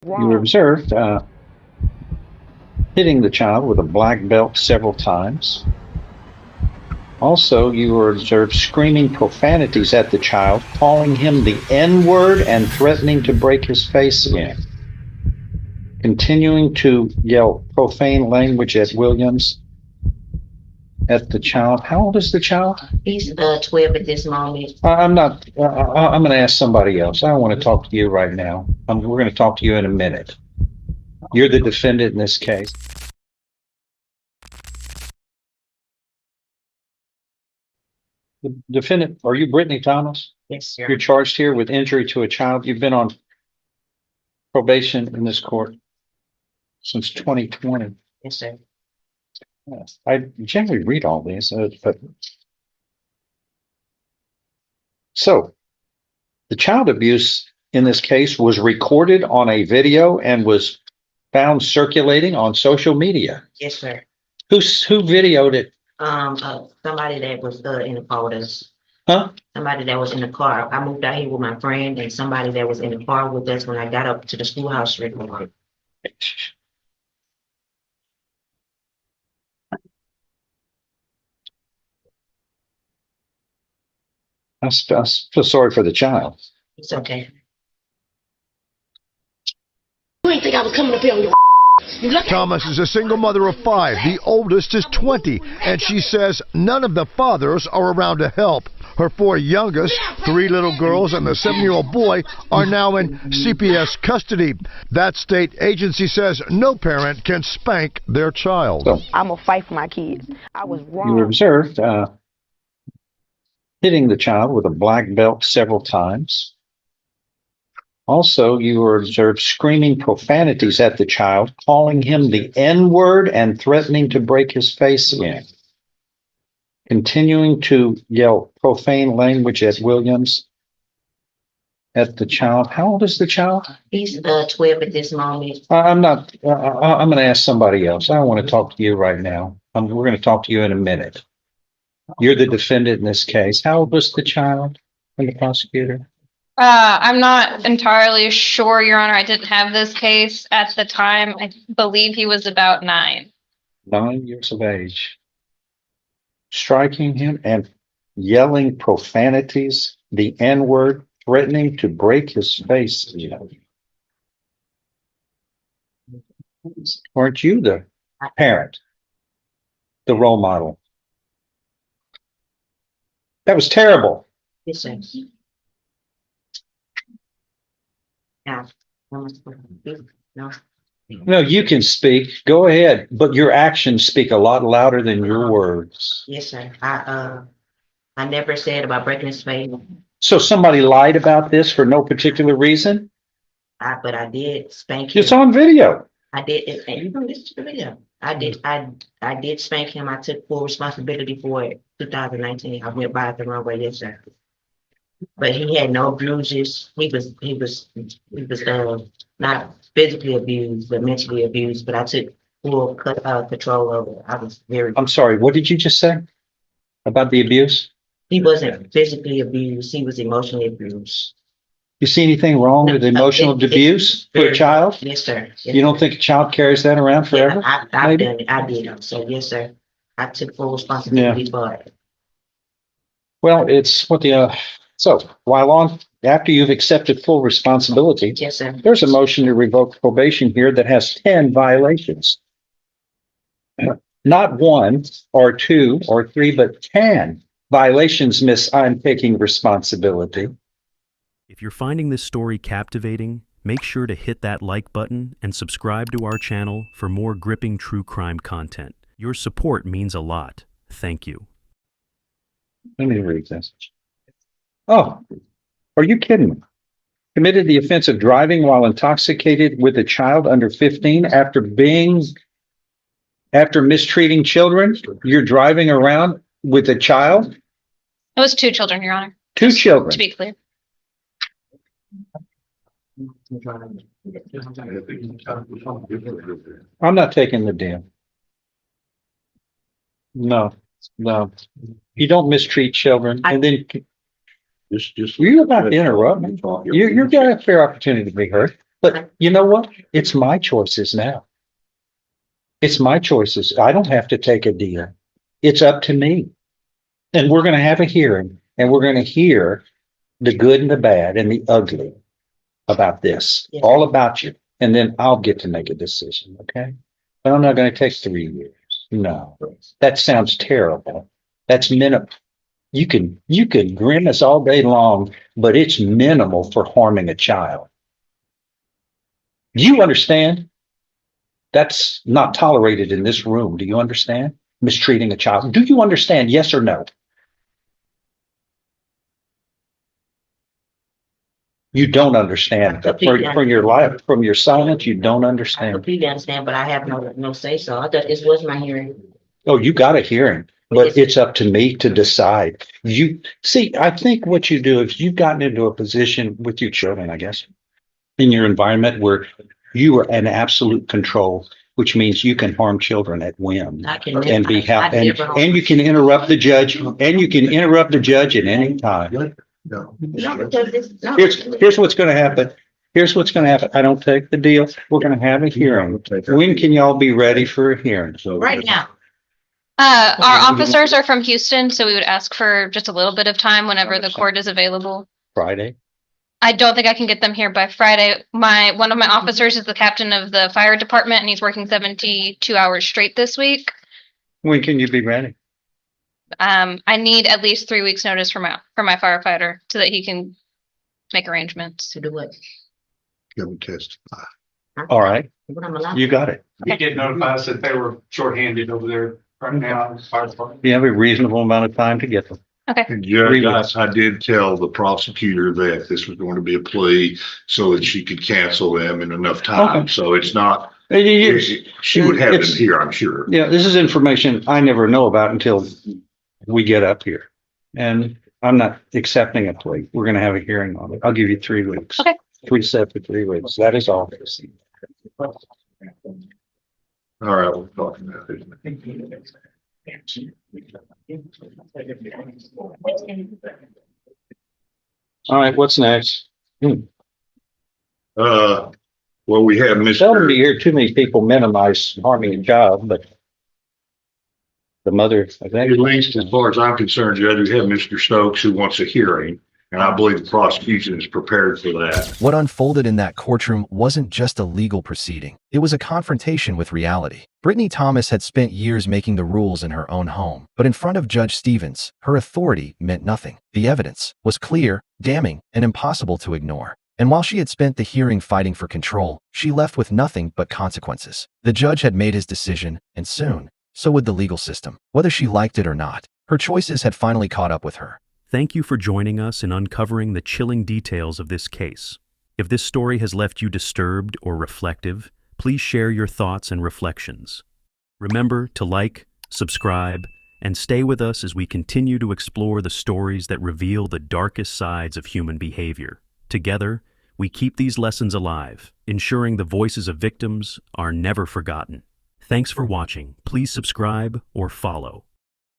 You were observed hitting the child with a black belt several times. Also, you were observed screaming profanities at the child, calling him the N-word and threatening to break his face in. Continuing to yell profane language at Williams at the child. How old is the child? He's 12 at this moment. I'm not. I'm going to ask somebody else. I don't want to talk to you right now. We're going to talk to you in a minute. You're the defendant in this case. The defendant, are you Brittany Thomas? Yes, sir. You're charged here with injury to a child. You've been on probation in this court since 2020. Yes, sir. Yes. I generally read all these, but so the child abuse in this case was recorded on a video and was found circulating on social media. Yes, sir. Who videoed it? Somebody that was in the car with us. Huh? Somebody that was in the car. I moved out here with my friend, and somebody that was in the car with us when I got up to the schoolhouse recorded. I feel sorry for the child. It's okay. You ain't think I was coming up here on your Thomas is a single mother of 5. The oldest is 20, and she says none of the fathers are around to help. Her 4 youngest, 3 little girls and the 7-year-old boy, are now in CPS custody. That state agency says no parent can spank their child. So, I'm gonna fight for my kids. I was wrong. you were observed hitting the child with a black belt several times. Also, you were observed screaming profanities at the child, calling him the N-word and threatening to break his face in. Continuing to yell profane language at Williams at the child. How old is the child? He's 12 at this moment. I'm not. I'm going to ask somebody else. I don't want to talk to you right now. We're going to talk to you in a minute. You're the defendant in this case. How old was the child and the prosecutor? I'm not entirely sure, Your Honor. I didn't have this case at the time. I believe he was about 9. 9 years of age. Striking him and yelling profanities, the N-word, threatening to break his face. Weren't you the parent, the role model? That was terrible. Yes, sir. Yeah. No. No, you can speak. Go ahead, but your actions speak a lot louder than your words. Yes, sir. I never said about breaking his face. So somebody lied about this for no particular reason? But I did spank him. It's on video. I did, and you can listen to the video. I did spank him. I took full responsibility for it. 2019. I went by the wrong way, yes, sir. But he had no bruises. He was not physically abused, but mentally abused. But I took full control of it. I was very. I'm sorry. What did you just say about the abuse? He wasn't physically abused. He was emotionally abused. You see anything wrong with emotional abuse for a child? Yes, sir. Yes, you don't think a child carries that around forever? Yeah, I've done it. I did. So yes, sir. I took full responsibility for it. Well, it's what the so while after you've accepted full responsibility, yes, sir. There's a motion to revoke probation here that has 10 violations. Not 1 or 2 or 3, but 10 violations, Miss. I'm taking responsibility. If you're finding this story captivating, make sure to hit that like button and subscribe to our channel for more gripping true crime content. Your support means a lot. Thank you. Let me read this. Oh, are you kidding me? Committed the offense of driving while intoxicated with a child under 15 after mistreating children. You're driving around with a child? It was 2 children, Your Honor. 2 children. To be clear. I'm not taking the deal. No. You don't mistreat children. And then you're about to interrupt me. You're getting a fair opportunity to be heard. But you know what? It's my choices now. It's my choices. I don't have to take a deal. It's up to me. And we're going to have a hearing and we're going to hear the good and the bad and the ugly about this, Yeah. all about you. And then I'll get to make a decision. Okay. But I'm not going to take 3 years. No, that sounds terrible. That's minimal. You can grimace all day long, but it's minimal for harming a child. Do you understand? That's not tolerated in this room. Do you understand? Mistreating a child. Do you understand? Yes or no? You don't understand. From your life, from your silence, you don't I understand. completely understand, but I have no say so. I thought this was my hearing. Oh, you got a hearing, but it's up to me to decide. You see, I think what you do is you've gotten into a position with your children, I guess, in your environment where you are in absolute control, which means you can harm children at whim I can and be never- and you can interrupt the judge at any time. No, because this, no. Here's what's going to happen. Here's what's going to happen. I don't take the deal. We're going to have a hearing. When can y'all be ready for a hearing? Right now. Our officers are from Houston, so we would ask for just a little bit of time whenever the court is available. Friday. I don't think I can get them here by Friday. One of my officers is the captain of the fire department, and he's working 72 hours straight this week. When can you be ready? I need at least 3 weeks notice for my firefighter so that he can make arrangements. To do what? Come testify. All right. What I'm allowed. You got it. He did notify us that they were shorthanded over there right now in the fire department. You have a reasonable amount of time to get them. And Judge, I did tell the prosecutor that this was going to be a plea so that she could cancel them in enough time. Okay. So it's not, You- she would have them It's- here, I'm sure. Yeah, this is information I never know about until we get up here. And I'm not accepting a plea. We're going to have a hearing on it. I'll give you 3 weeks. Okay. 3 separate 3 weeks. That is all. All right, we're talking about this. All right, what's next? Well, we have Seldom do you Mr. hear too many people minimize harming a child, but the mother, I At think. least as far as I'm concerned, Judge, we have Mr. Stokes who wants a hearing, and I believe the prosecution is prepared for that. What unfolded in that courtroom wasn't just a legal proceeding. It was a confrontation with reality. Brittany Thomas had spent years making the rules in her own home, but in front of Judge Stevens, her authority meant nothing. The evidence was clear, damning, and impossible to ignore. And while she had spent the hearing fighting for control, she left with nothing but consequences. The judge had made his decision, and soon, so would the legal system. Whether she liked it or not, her choices had finally caught up with her. Thank you for joining us in uncovering the chilling details of this case. If this story has left you disturbed or reflective, please share your thoughts and reflections. Remember to like, subscribe, and stay with us as we continue to explore the stories that reveal the darkest sides of human behavior. Together, we keep these lessons alive, ensuring the voices of victims are never forgotten. Thanks for watching. Please subscribe or follow.